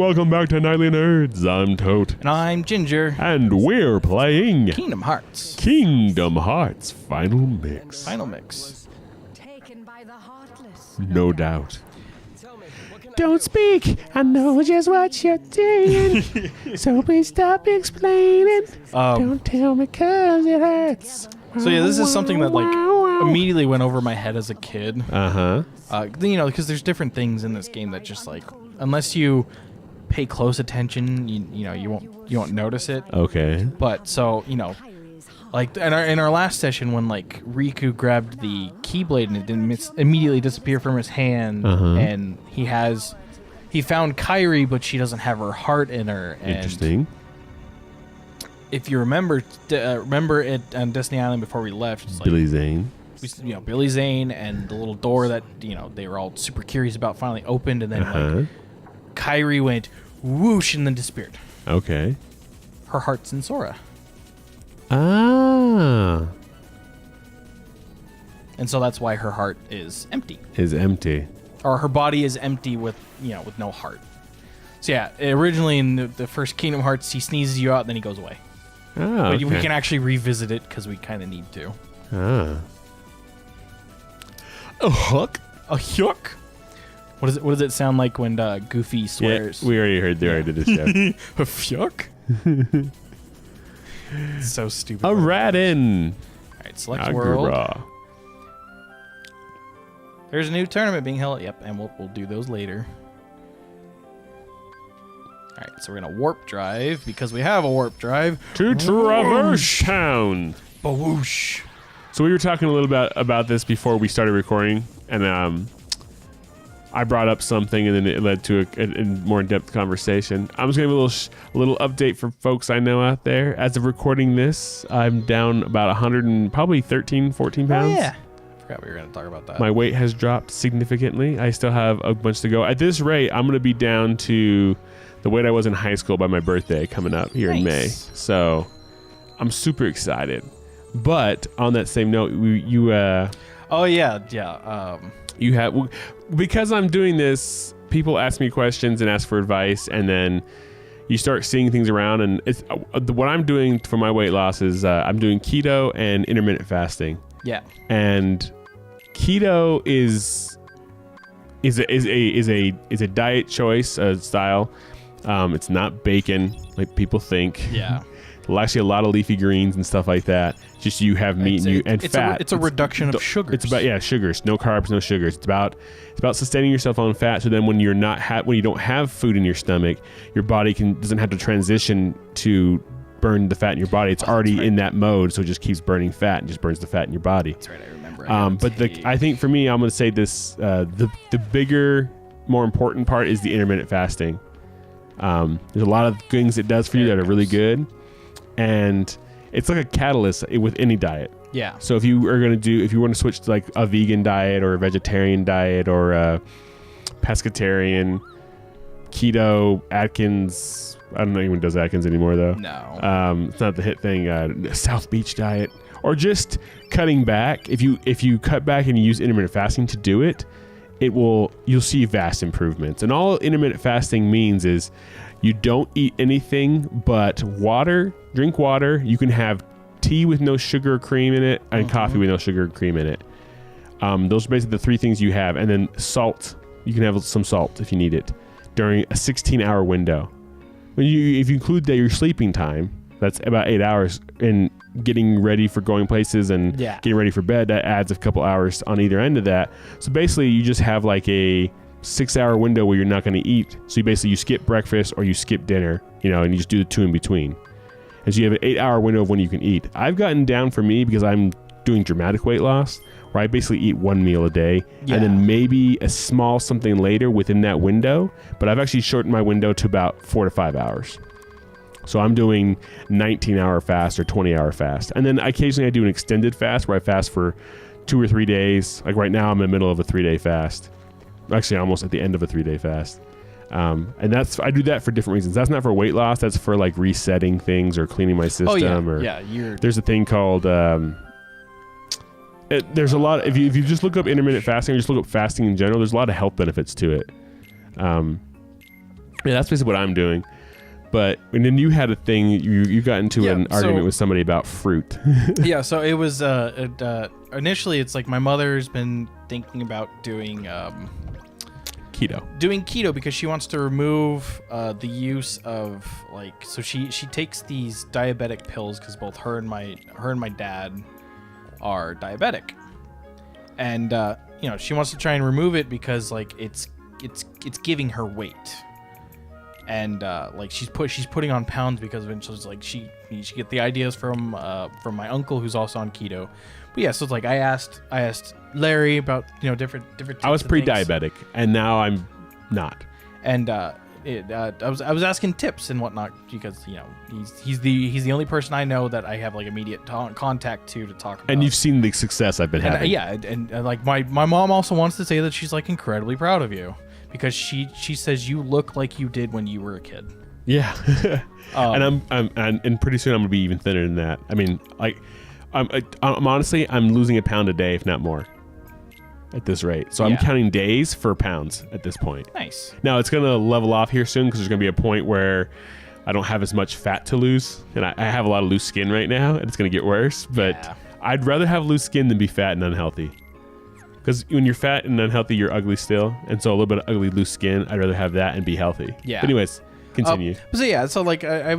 welcome back to Nightly Nerds. I'm Tote. And I'm Ginger. And we're playing Kingdom Hearts. Kingdom Hearts Final Mix. Final Mix. No doubt. Don't speak. I know just what you're doing. So please stop explaining. Don't tell me 'cause it hurts. So yeah, this is something that like immediately went over my head as a kid. Because there's different things in this game that just like unless you pay close attention, you won't notice it. Okay. But so like in our last session when like Riku grabbed the Keyblade and it didn't immediately disappear from his hand, and he found Kairi, but she doesn't have her heart in her. And interesting. if you remember it on Destiny Island before we left, it's Billy like, Zane. Billy Zane and the little door that they were all super curious about finally opened, and then like Kairi went whoosh and then disappeared. Okay. Her heart's in Sora. Ah. And so that's why her heart is empty. Is empty. Or her body is empty with no heart. So yeah, originally in the first Kingdom Hearts, he sneezes you out, then he goes away. Oh, But okay. we can actually revisit it because we kind of need to. Ah. A hook? A yuck. What does it sound like when Goofy swears? Yeah, we already heard. They already did this show. A fuck? So stupid. A Radin. All right, select world. There's a new tournament being held. Yep, and we'll do those later. All right, so we're gonna warp drive because we have a warp drive To Traverse Town. Bawoosh. So we were talking a little bit about this before we started recording, and I brought up something, and then it led to a more in-depth conversation. I'm just gonna give a little update for folks I know out there. As of recording this, I'm down about 100 and probably 13, 14 pounds. Oh, yeah. Forgot we were gonna talk about that. My weight has dropped significantly. I still have a bunch to go. At this rate, I'm gonna be down to the weight I was in high school by my birthday coming up here in May. So I'm super excited. But on that same note, you have, because I'm doing this, people ask me questions and ask for advice, and then you start seeing things around, and it's what I'm doing for my weight loss is I'm doing keto and intermittent fasting. Yeah. And keto is a diet choice, style. It's not bacon like people think. Yeah. Actually, a lot of leafy greens and stuff like that. Just you have meat and fat. It's a reduction of sugars. It's about sugars, no carbs, no sugars. It's about sustaining yourself on fat. So then when you don't have food in your stomach, your body doesn't have to transition to burn the fat in your body. It's already in that mode, so it just keeps burning fat and just burns the fat in your body. That's right, I remember. I think for me, I'm going to say this: the bigger, more important part is the intermittent fasting. There's a lot of things it does for you that are really good. And it's like a catalyst with any diet. Yeah. So if you want to switch to like a vegan diet or a vegetarian diet or a pescatarian, keto, Atkins, I don't know anyone does Atkins anymore though. No. It's not the hit thing. South Beach diet, or just cutting back. If you cut back and you use intermittent fasting to do it, you'll see vast improvements. And all intermittent fasting means is you don't eat anything but water, drink water. You can have tea with no sugar or cream in it, and coffee with no sugar or cream in it. Those are basically the three things you have. And then salt. You can have some salt if you need it during a 16-hour window. If you include your sleeping time, that's about 8 hours, and getting ready for going places and getting ready for bed, that adds a couple hours on either end of that. So basically you just have like a 6-hour window where you're not going to eat. So you skip breakfast or you skip dinner, and you just do the two in between. And so you have an 8-hour window of when you can eat. I've gotten down for me because I'm doing dramatic weight loss, where I basically eat one meal a day and then maybe a small something later within that window. But I've actually shortened my window to about 4 to 5 hours. So I'm doing 19-hour fast or 20-hour fast. And then occasionally I do an extended fast where I fast for 2 or 3 days. Like right now I'm in the middle of a 3-day fast. Actually almost at the end of a 3-day fast. And I do that for different reasons. That's not for weight loss. That's for like resetting things or cleaning my system. There's a thing called... there's a lot... If you just look up intermittent fasting or just look up fasting in general, there's a lot of health benefits to it. Yeah, that's basically what I'm doing. But and then you had a thing. You got into an argument with somebody about fruit. Yeah. So it was initially it's like my mother's been thinking about doing keto because she wants to remove the use of like, so she takes these diabetic pills because both her and my dad are diabetic, and she wants to try and remove it because like it's giving her weight, and like she's putting on pounds because of it. So it's like she get the ideas from my uncle who's also on keto. But yeah, so it's like I asked Larry about different I was types of pre-diabetic and now I'm not. And I was asking tips and whatnot because he's the only person I know that I have like immediate contact to talk about. And you've seen the success I've been having. And like my mom also wants to say that she's like incredibly proud of you because she says you look like you did when you were a kid. Yeah. And and pretty soon I'm gonna be even thinner than that. I mean, like I'm honestly I'm losing a pound a day, if not more, at this rate. So I'm counting days for pounds at this point. Nice. Now it's gonna level off here soon because there's gonna be a point where I don't have as much fat to lose, and I have a lot of loose skin right now, and it's gonna get worse. But I'd rather have loose skin than be fat and unhealthy. Because when you're fat and unhealthy, you're ugly still, and so a little bit of ugly loose skin, I'd rather have that and be healthy. Yeah. But anyways, continue. So like I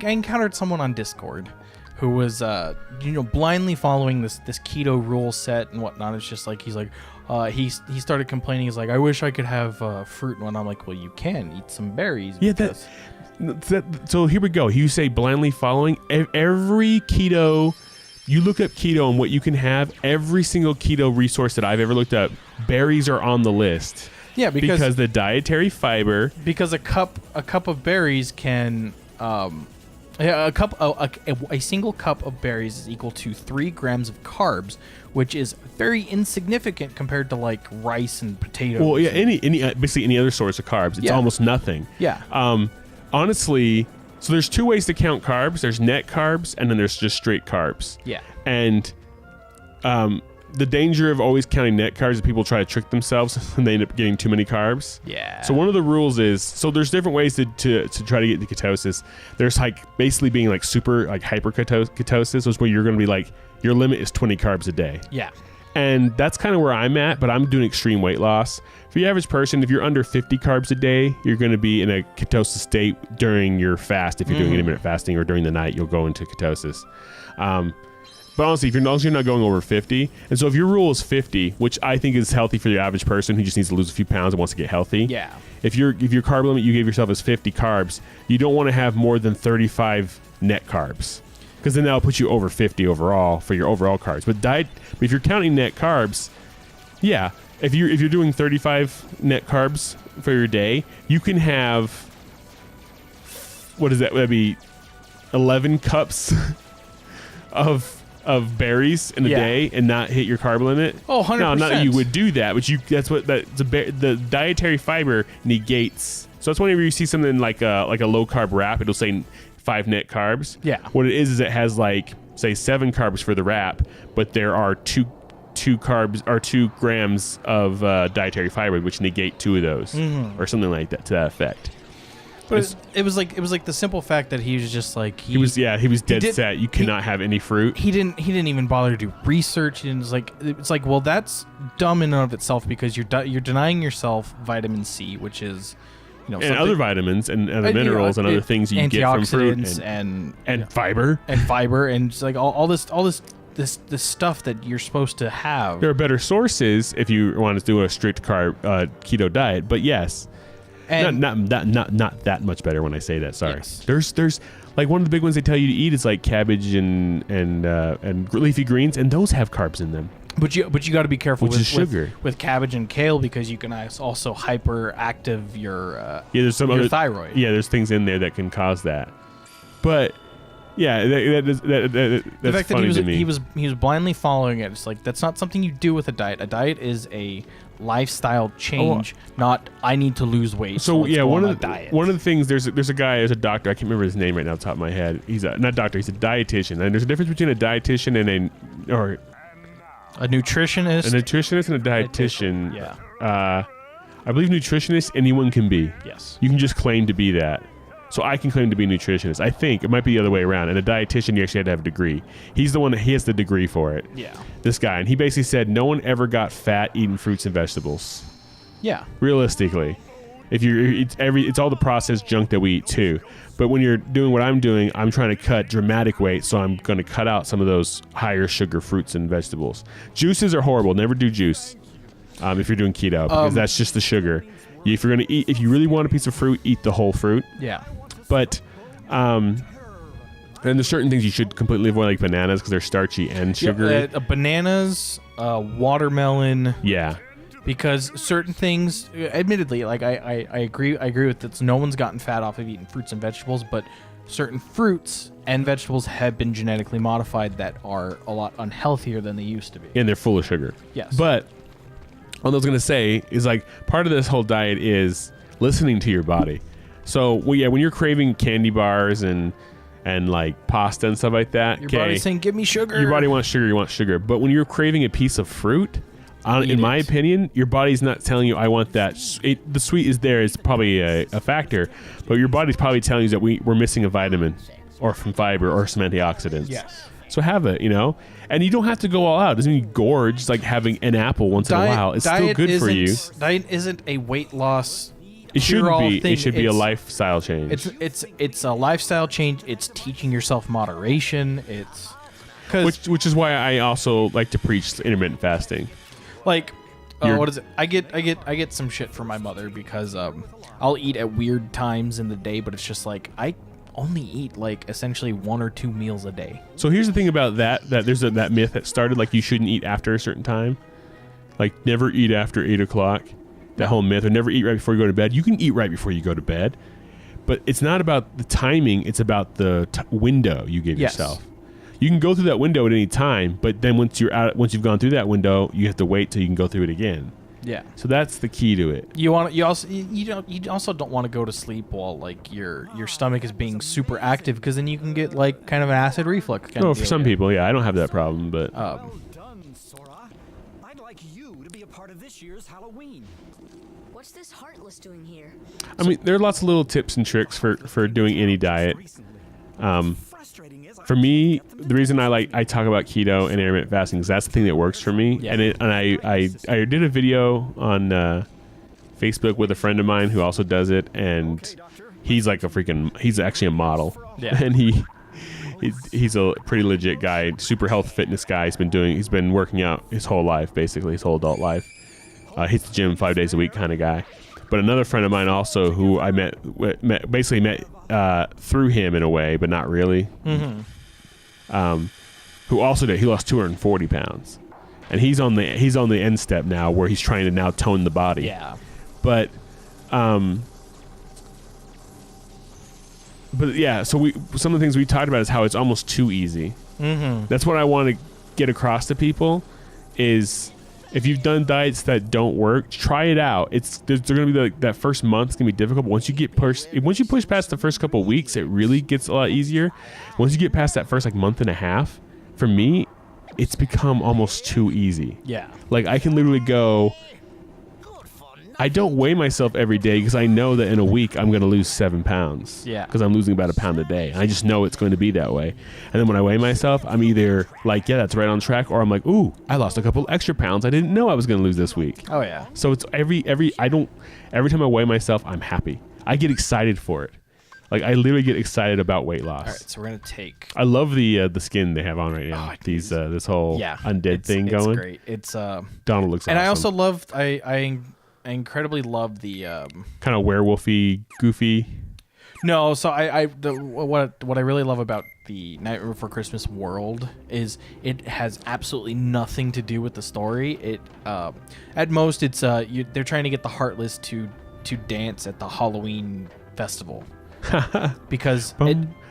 encountered someone on Discord who was blindly following this keto rule set and whatnot. It's just like he started complaining. He's like, I wish I could have fruit. And I'm like, well, you can eat some berries. Yeah, so here we go. You say blindly following every keto. You look up keto and what you can have. Every single keto resource that I've ever looked up, berries are on the list. Yeah, because the dietary fiber. Because a cup of berries can. A single cup of berries is equal to 3 grams of carbs, which is very insignificant compared to like rice and potatoes. Well, yeah, basically any other source of carbs, it's almost nothing. Yeah. Honestly, so there's 2 ways to count carbs. There's net carbs, and then there's just straight carbs. Yeah. And the danger of always counting net carbs is people try to trick themselves and they end up getting too many carbs. Yeah. So one of the rules is, so there's different ways to try to get to ketosis. There's like basically being like super like hyper ketosis, is where you're going to be like, your limit is 20 carbs a day. Yeah. And that's kind of where I'm at, but I'm doing extreme weight loss. For the average person, if you're under 50 carbs a day, you're going to be in a ketosis state during your fast. If you're doing intermittent fasting or during the night, you'll go into ketosis. But honestly, if you're not going over 50, and so if your rule is 50, which I think is healthy for the average person who just needs to lose a few pounds and wants to get healthy. Yeah. If your carb limit you gave yourself is 50 carbs, you don't want to have more than 35 net carbs, because then that'll put you over 50 overall for your overall carbs. But if you're counting net carbs, yeah, if you're doing 35 net carbs for your day, you can have, what is that? That'd be 11 cups of berries in a day and not hit your carb limit. Oh, 100%. No, not that you would do that, but the dietary fiber negates. So that's whenever you see something like a low carb wrap, it'll say 5 net carbs. Yeah. What it is it has like, say, 7 carbs for the wrap, but there are 2 carbs or 2 grams of dietary fiber, which negate 2 of those, or something like that to that effect. But it was like the simple fact that he was just like he was dead set. You cannot have any fruit. He didn't even bother to do research. It's like well, that's dumb in and of itself because you're denying yourself vitamin C, which is and other vitamins and other minerals and other things you get from fruit and fiber and just like all this stuff that you're supposed to have. There are better sources if you want to do a strict carb keto diet, but yes. And not that much better when I say that. Sorry. Yes. There's like one of the big ones they tell you to eat is like cabbage and leafy greens, and those have carbs in them. But you got to be careful with sugar with cabbage and kale because you can also hyperactive your there's some your other thyroid. Yeah, there's things in there that can cause that. But yeah, that's the fact funny that to me. He was blindly following it. It's like that's not something you do with a diet. A diet is a lifestyle change, not I need to lose weight. So yeah, one of the things there's a doctor, I can't remember his name right now off the top of my head. He's not doctor, he's a dietitian, and there's a difference between a dietitian and a nutritionist. A nutritionist and a dietitian. Yeah. I believe nutritionist anyone can be. Yes. You can just claim to be that. So I can claim to be a nutritionist. I think it might be the other way around. And a dietitian, you actually had to have a degree. He's the one that he has the degree for it. Yeah. This guy. And he basically said no one ever got fat eating fruits and vegetables. Yeah. Realistically. It's all the processed junk that we eat too. But when you're doing what I'm doing, I'm trying to cut dramatic weight, so I'm going to cut out some of those higher sugar fruits and vegetables. Juices are horrible. Never do juice if you're doing keto, because that's just the sugar. If you're going to eat, if you really want a piece of fruit, eat the whole fruit. Yeah. But and there's certain things you should completely avoid, like bananas, because they're starchy and sugary. Bananas, watermelon. Yeah. Because certain things, admittedly, like I agree with this. No one's gotten fat off of eating fruits and vegetables, but certain fruits and vegetables have been genetically modified that are a lot unhealthier than they used to be. And they're full of sugar. Yes. But what I was going to say is, like, part of this whole diet is listening to your body. So, when you're craving candy bars and like pasta and stuff like that, your body's saying, give me sugar. Your body wants sugar, you want sugar. But when you're craving a piece of fruit, in my opinion, your body's not telling you, I want that. The sweet is there. It's probably a factor. But your body's probably telling you that we're missing a vitamin or some fiber or some antioxidants. Yes. So have it, And you don't have to go all out. It doesn't mean gorge. It's like having an apple once in a while. It's still good for you. Diet isn't a weight loss. It should be. Thing. It should be a lifestyle change. It's a lifestyle change. It's teaching yourself moderation. Which is why I also like to preach intermittent fasting. Like, what is it? I get some shit from my mother because I'll eat at weird times in the day, but it's just like I only eat like essentially 1 or 2 meals a day. So here's the thing about that there's that myth that started, like, you shouldn't eat after a certain time, like never eat after 8 o'clock. That whole myth, or never eat right before you go to bed. You can eat right before you go to bed, but it's not about the timing. It's about the window you give yourself. You can go through that window at any time, but then once you've gone through that window, you have to wait till you can go through it again. Yeah. So that's the key to it. You also don't want to go to sleep while like your stomach is being super active, because then you can get like kind of an acid reflux. No, for some people, yeah, I don't have that problem, but. Done, Sora. I'd like you to be a part of this year's Halloween. What's this Heartless doing here? I mean, there are lots of little tips and tricks for doing any diet. For me, the reason I talk about keto and intermittent fasting is that's the thing that works for me. Yeah. And I did a video on Facebook with a friend of mine who also does it, and he's like he's actually a model. Yeah. And he's a pretty legit guy, super health fitness guy. He's been working out his whole life, basically his whole adult life. Hits the gym 5 days a week kind of guy. But another friend of mine also who I met through him in a way, but not really. Mm-hmm. Who also he lost 240 pounds, and he's on the end step now where he's trying to now tone the body. Yeah. But yeah. So some of the things we talked about is how it's almost too easy. Mm-hmm. That's what I want to get across to people is. If you've done diets that don't work, try it out. They're going to be like that first month's going to be difficult. But once you push past the first couple of weeks, it really gets a lot easier. Once you get past that first like month and a half, for me, it's become almost too easy. Yeah. Like I can literally go. I don't weigh myself every day because I know that in a week I'm going to lose 7 pounds. Yeah. Because I'm losing about 1 pound a day. And I just know it's going to be that way. And then when I weigh myself, I'm either like, yeah, that's right on track, or I'm like, ooh, I lost a couple extra pounds I didn't know I was going to lose this week. Oh yeah. So it's every time I weigh myself, I'm happy. I get excited for it. Like I literally get excited about weight loss. All right, so we're gonna take. I love the skin they have on right now. This whole undead thing going. It's great. It's Donald looks awesome. And I also loved. I incredibly love the kind of werewolfy, goofy. No, so what I really love about the Nightmare Before Christmas world is it has absolutely nothing to do with the story. It at most it's they're trying to get the Heartless to dance at the Halloween festival. Because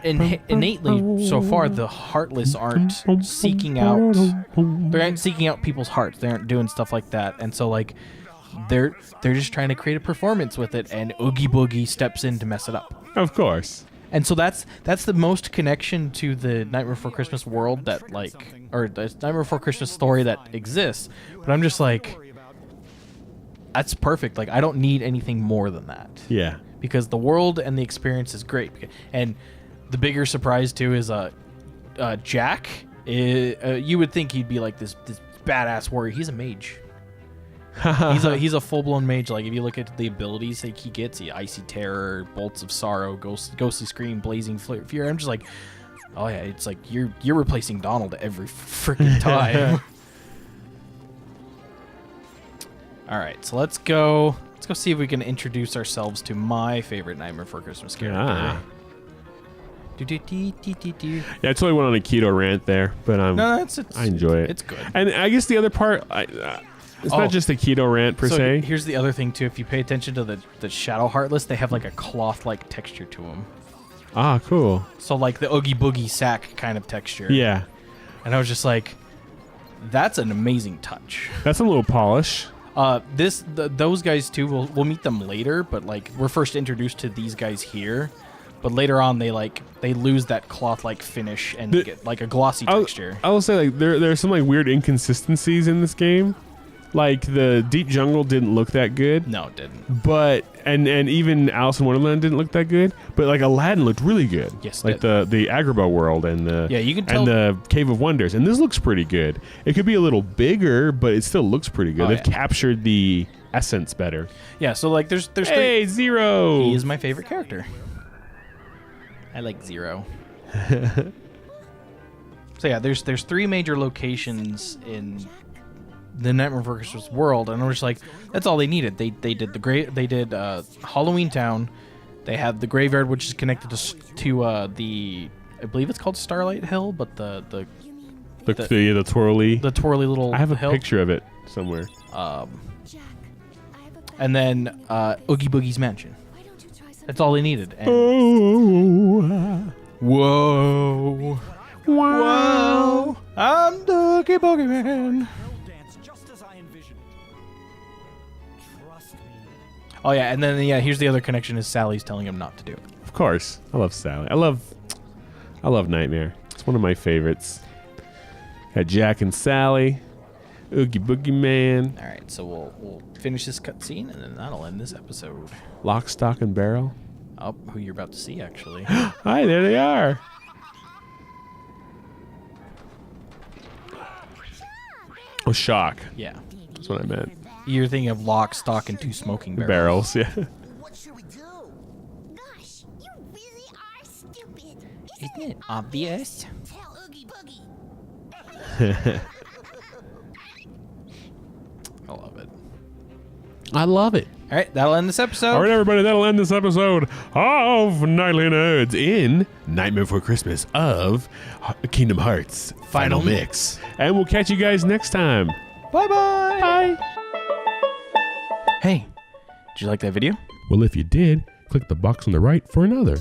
innately so far the Heartless aren't seeking out people's hearts. They aren't doing stuff like that, and so like they're just trying to create a performance with it, and Oogie Boogie steps in to mess it up. Of course. And so that's the most connection to the Nightmare Before Christmas world that or the Nightmare Before Christmas story that exists. But I'm just like, that's perfect. Like, I don't need anything more than that. Yeah. Because the world and the experience is great. And the bigger surprise too is Jack. You would think he'd be like this badass warrior. He's a mage. he's a full blown mage. Like, if you look at the abilities that he gets, Icy Terror, Bolts of Sorrow, Ghostly Scream, Blazing Fury. I'm just like, oh yeah, it's like you're replacing Donald every freaking time. All right, so let's go see if we can introduce ourselves to my favorite Nightmare Before Christmas character. Ah. Yeah, Yeah, I totally went on a keto rant there, but I enjoy it. It's good. And I guess the other part, it's not just a keto rant per se. Here's the other thing too. If you pay attention to the Shadow Heartless, they have like a cloth-like texture to them. Ah, cool. So like the Oogie Boogie sack kind of texture. Yeah. And I was just like, that's an amazing touch. That's a little polish. Those guys too. We'll meet them later, but like we're first introduced to these guys here. But later on, they lose that cloth-like finish and get like a glossy texture. I will say, like, there are some like weird inconsistencies in this game. Like, the Deep Jungle didn't look that good. No, it didn't. But and even Alice in Wonderland didn't look that good. But like Aladdin looked really good. Yes, like the Agrabah world and you can tell, and the Cave of Wonders. And this looks pretty good. It could be a little bigger, but it still looks pretty good. They've captured the essence better. Yeah. So like, there's hey, Zero. He is my favorite character. I like Zero. So yeah, there's 3 major locations in the Nightmare Before Christmas world, and I'm just like, that's all they needed. They did Halloween Town. They had the graveyard, which is connected to the I believe it's called Starlight Hill, but the twirly little. I have a hill. picture of it somewhere. And then Oogie Boogie's mansion. That's all they needed. And whoa. I'm the Oogie Boogie Man. Oh yeah, and then here's the other connection: is Sally's telling him not to do it. Of course, I love Sally. I love Nightmare. It's one of my favorites. Got Jack and Sally, Oogie Boogie Man. All right, so we'll finish this cutscene, and then that'll end this episode. Lock, Stock, and Barrel. Oh, who you're about to see, actually. Hi, there they are. Oh, shock. Yeah. That's what I meant. You're thinking of Lock, Stock, and 2 Smoking Barrels, yeah. What should we do? Gosh, you really are stupid. Isn't it obvious? Tell Oogie Boogie. I love it. I love it. All right, that'll end this episode. All right, everybody, that'll end this episode of Nightly Nerds in Nightmare Before Christmas of Kingdom Hearts Final Mix. And we'll catch you guys next time. Bye-bye. Bye. Hey, did you like that video? Well, if you did, click the box on the right for another.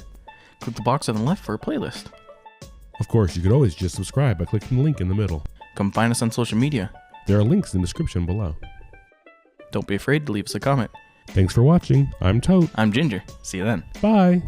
Click the box on the left for a playlist. Of course, you could always just subscribe by clicking the link in the middle. Come find us on social media. There are links in the description below. Don't be afraid to leave us a comment. Thanks for watching. I'm Tote. I'm Ginger. See you then. Bye.